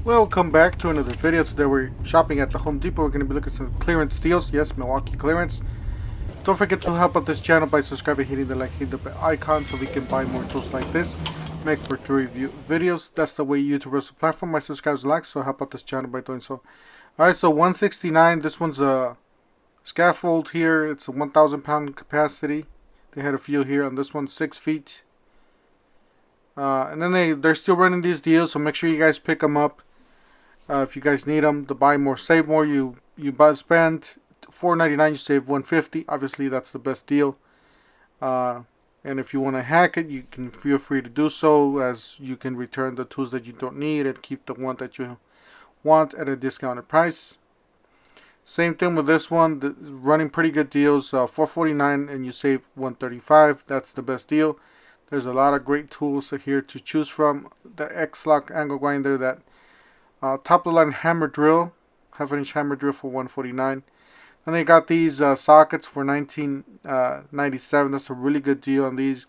Welcome back to another video. Today we're shopping at the Home Depot. We're going to be looking at some clearance deals. Yes, Milwaukee clearance. Don't forget to help out this channel by subscribing, hitting the like, hitting the bell icon so we can buy more tools like this, make more to review videos. That's the way YouTubers platform my subscribers like, so help out this channel by doing so. Alright, so 169. This one's a scaffold here. It's a 1,000 pound capacity. They had a few here. On this one, 6 feet. And then they're still running these deals, so make sure you guys pick them up. If you guys need them to buy more, save more. You spend $4.99, you save $1.50. Obviously, that's the best deal. And if you want to hack it, you can feel free to do so, as you can return the tools that you don't need and keep the one that you want at a discounted price. Same thing with this one, running pretty good deals. $4.49 and you save $1.35. That's the best deal. There's a lot of great tools here to choose from. The X-Lock angle grinder, that top of the line hammer drill, half-inch hammer drill for $149. And they got these sockets for $19.97. That's a really good deal on these.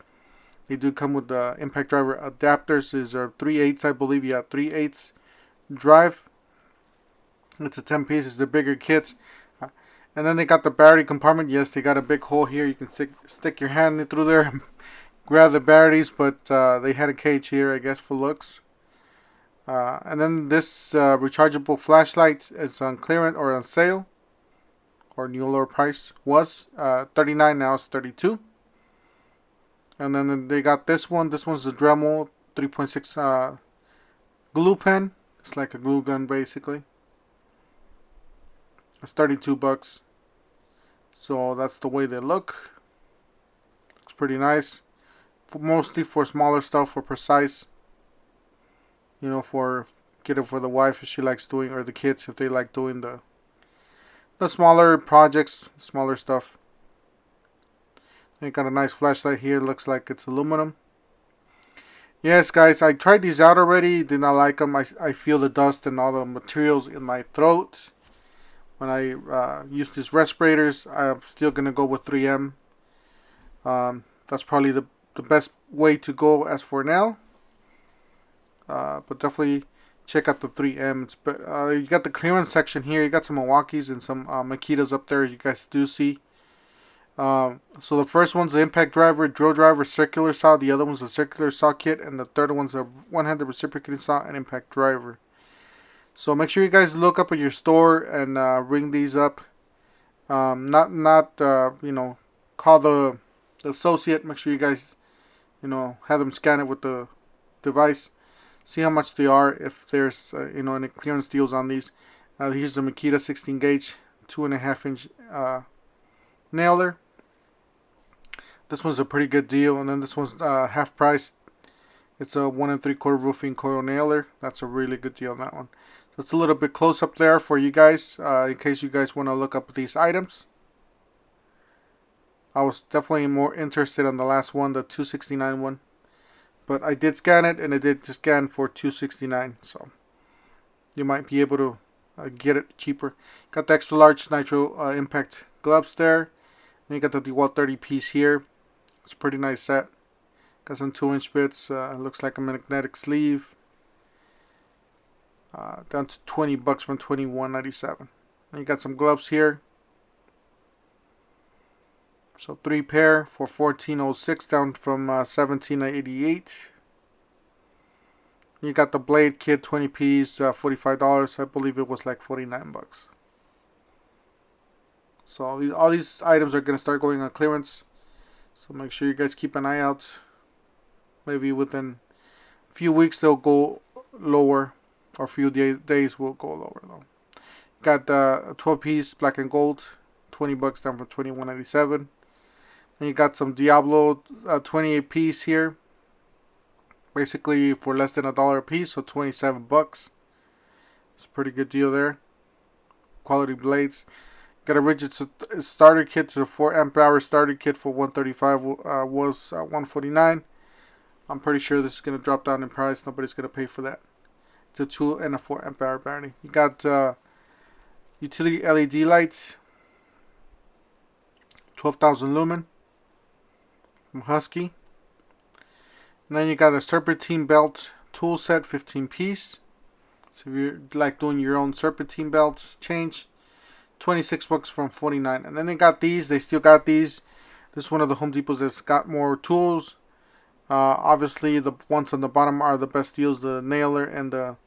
They do come with the impact driver adapters. These are 3/8, I believe. Yeah, 3/8 drive. It's a 10-piece. It's the bigger kit. And then they got the battery compartment. Yes, they got a big hole here. You can stick your hand in through there and grab the batteries, but they had a cage here, I guess, for looks. And then this rechargeable flashlight is on clearance or on sale, or new lower price. Was $39, now it's $32. And then they got this one. This one's a Dremel 3.6 glue pen. It's like a glue gun basically. It's $32. So that's the way they look. Looks pretty nice. Mostly for smaller stuff, for precise. You know, for get it for the wife if she likes doing, or the kids if they like doing the smaller projects, smaller stuff. They got a nice flashlight here. Looks like it's aluminum. Yes, guys, I tried these out already. Did not like them. I feel the dust and all the materials in my throat when I use these respirators. I'm still gonna go with 3M. That's probably the best way to go as for now. But definitely check out the 3M. You got the clearance section here. You got some Milwaukees and some Makitas up there, you guys do see. So the first one's the impact driver, drill driver, circular saw. The other one's a circular saw kit. And the third one's a one-handed reciprocating saw and impact driver. So make sure you guys look up at your store and ring these up. Not you know, call the associate. Make sure you guys, you know, have them scan it with the device. See how much they are, if there's you know, any clearance deals on these. Here's the Makita 16 gauge 2.5 inch nailer. This one's a pretty good deal. And then this one's half price. It's a 1 3/4 roofing coil nailer. That's a really good deal on that one. So it's a little bit close up there for you guys, in case you guys want to look up these items. I was definitely more interested in the last one, the 269 one. But I did scan it, and it did scan for $269, so you might be able to get it cheaper. Got the extra large nitro impact gloves there. And you got the DeWalt 30 piece here. It's a pretty nice set. Got some 2-inch bits. Looks like a magnetic sleeve. Down to $20 from $21.97. And you got some gloves here. So 3 pair for $14.06, down from $17.88. You got the blade kit, 20 piece, $45. I believe it was like $49. So all these items are gonna start going on clearance. So make sure you guys keep an eye out. Maybe within a few weeks they'll go lower, or a few days will go lower though. Got the 12 piece black and gold, $20 down from $21.97. And you got some Diablo 28 piece here, basically for less than $1 a piece, so $27. It's a pretty good deal there. Quality blades. Got a rigid starter kit, to a 4 amp hour starter kit for $135, was $149. I'm pretty sure this is gonna drop down in price. Nobody's gonna pay for that. It's a 2 and a 4 amp hour battery. You got utility LED lights, 12,000 lumen. From Husky. And then you got a serpentine belt tool set, 15 piece So if you're like doing your own serpentine belts change, 26 bucks from 49. And then they got these. They still got these. This is one of the Home Depots that's got more tools. Obviously, the ones on the bottom are the best deals. The nailer and the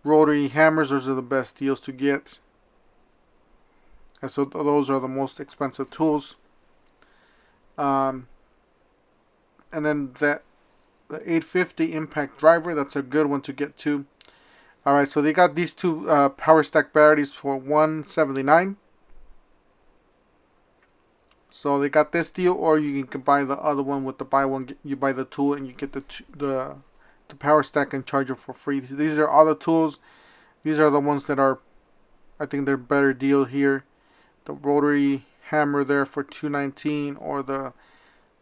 rotary hammers, those are the best deals to get. And so those are the most expensive tools. And then the 850 impact driver, that's a good one to get too. Alright, so they got these two power stack batteries for $179. So they got this deal, or you can buy the other one with the buy one, you buy the tool and you get the power stack and charger for free. These are all the tools. These are the ones that are, I think they're better deal here. The rotary hammer there for $219, or the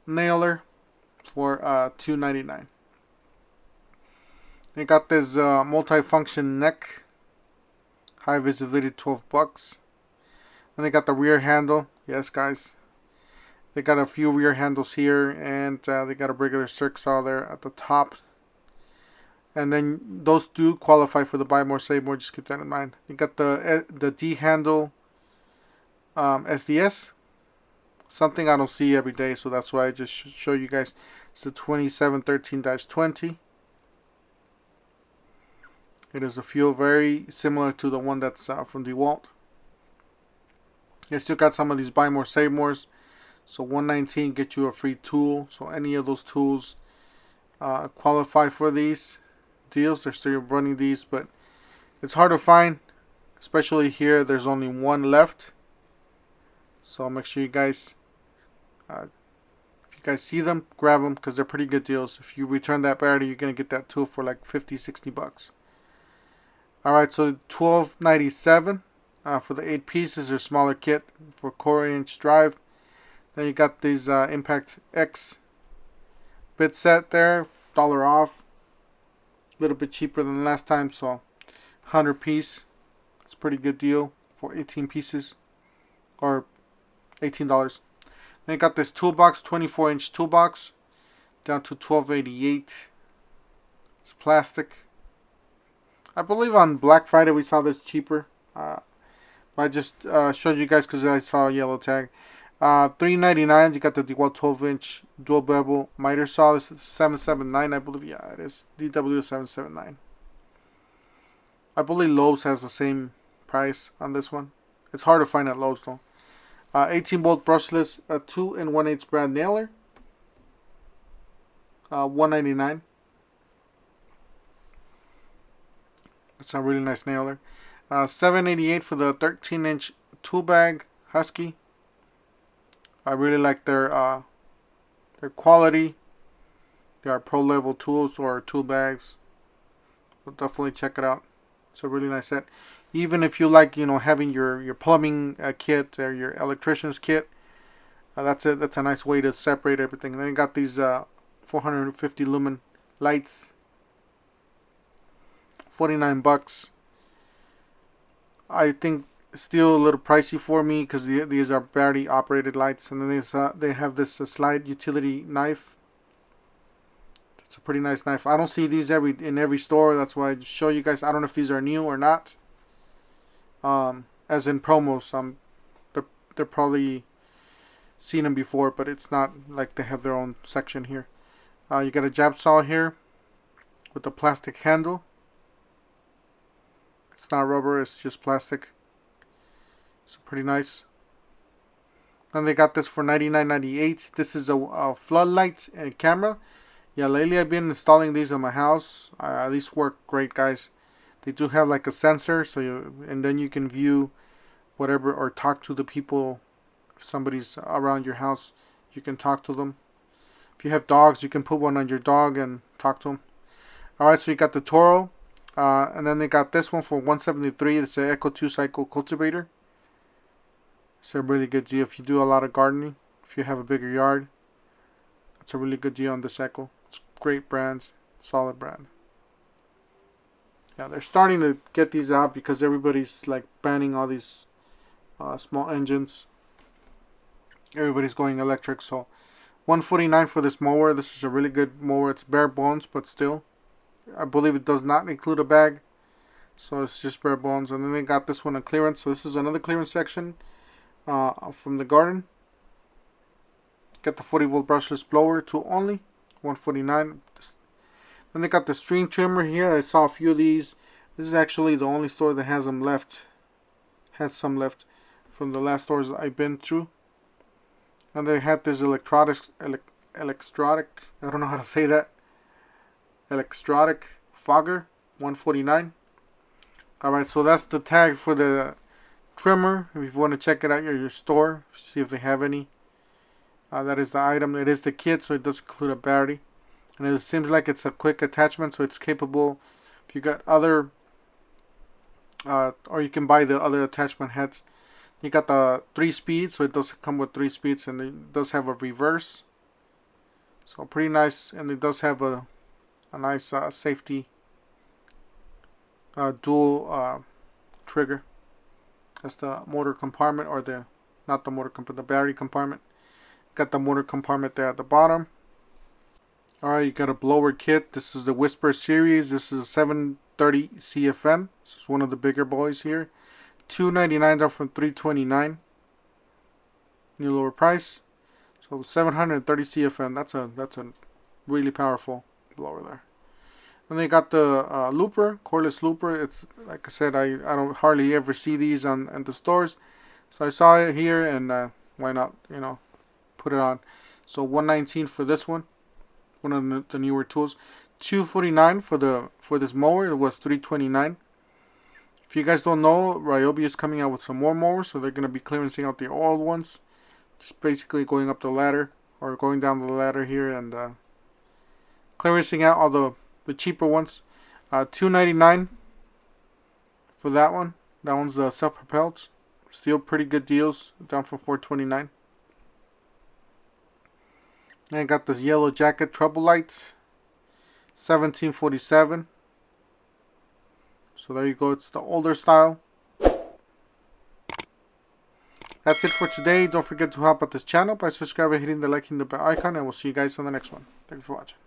nailer for $299. They got this multi-function neck, high visibility, 12 bucks. And they got the rear handle. Yes, guys. They got a few rear handles here, and they got a regular circ saw there at the top. And then those do qualify for the buy more save more. Just keep that in mind. You got the D handle SDS, something I don't see every day, so that's why I just show you guys. It's the 2713-20. It is a fuel very similar to the one that's from DeWalt. You still got some of these buy more save mores. So 119 get you a free tool. So any of those tools qualify for these deals. They're still running these, but it's hard to find, especially here. There's only one left. So make sure you guys, if you guys see them, grab them, because they're pretty good deals. If you return that battery, you're gonna get that tool for like 50-60 bucks. Alright, so $12.97 for the 8 pieces or smaller kit for 4-inch drive. Then you got these Impact X bit set there, $1 off. A little bit cheaper than last time, so 100 piece. It's a pretty good deal for 18 pieces, or $18. Then you got this toolbox, 24-inch toolbox, down to $12.88. It's plastic. I believe on Black Friday we saw this cheaper. I just showed you guys because I saw a yellow tag. $3.99. You got the DeWalt 12-inch dual bevel miter saw. This is 779, I believe. Yeah, it is DW779. I believe Lowe's has the same price on this one. It's hard to find at Lowe's though. 18 bolt brushless 2 1/8 brad nailer. $199. It's a really nice nailer. $7.88 for the 13-inch tool bag Husky. I really like their quality. They are pro level tools or tool bags. So definitely check it out. It's a really nice set. Even if you like, having your plumbing kit or your electrician's kit, that's it. That's a nice way to separate everything. And then you got these 450 lumen lights. 49 bucks. I think still a little pricey for me because these are battery operated lights. And then they have this slide utility knife. It's a pretty nice knife. I don't see these in every store. That's why I just show you guys. I don't know if these are new or not. As in promos, they're probably seen them before, but it's not like they have their own section here. You got a jab saw here with a plastic handle. It's not rubber, it's just plastic. It's pretty nice. And they got this for $99.98. This is a floodlight and camera. Yeah, lately I've been installing these in my house. These work great, guys. They do have like a sensor, and then you can view whatever or talk to the people. If somebody's around your house, you can talk to them. If you have dogs, you can put one on your dog and talk to them. Alright, so you got the Toro. And then they got this one for $173. It's an Echo 2 Cycle Cultivator. It's a really good deal if you do a lot of gardening. If you have a bigger yard, it's a really good deal on this Echo. It's a great brand, solid brand. Yeah, they're starting to get these out because everybody's like banning all these small engines. Everybody's going electric. So $149 for this mower. This is a really good mower. It's bare bones, but still, I believe it does not include a bag. So it's just bare bones. And then they got this one on clearance. So this is another clearance section from the garden. Got the 40-volt brushless blower tool only, $149. Then they got the string trimmer here. I saw a few of these. This is actually the only store that has them left. Had some left from the last stores I've been through. And they had this electronic, I don't know how to say that. Electronic fogger, $149. Alright, so that's the tag for the trimmer. If you want to check it out at your store, see if they have any. That is the item. It is the kit, so it does include a battery. And it seems like it's a quick attachment, so it's capable. If you got other, or you can buy the other attachment heads. You got the 3 speeds, so it does come with 3 speeds, and it does have a reverse. So pretty nice, and it does have a nice safety dual trigger. That's the motor compartment, or the not the motor compartment, the battery compartment. Got the motor compartment there at the bottom. Alright, you got a blower kit. This is the Whisper series. This is a 730 CFM. This is one of the bigger boys here. $299 down from $329. New lower price. So 730 CFM. That's a really powerful blower there. And they got the looper, cordless looper. It's like I said, I don't hardly ever see these in the stores. So I saw it here, and why not, you know, put it on. So $119 for this one. One of the newer tools. $249 for this mower. It was $329. If you guys don't know, Ryobi is coming out with some more mowers, so they're going to be clearancing out the old ones. Just basically going up the ladder, or going down the ladder here, and clearancing out all the cheaper ones. $299 for that one. That one's self-propelled. Still pretty good deals, down from $429. And I got this yellow jacket trouble lights, $17.47. So there you go, it's the older style. That's it for today. Don't forget to help out this channel by subscribing, hitting the like and the bell icon, and we'll see you guys on the next one. Thanks for watching.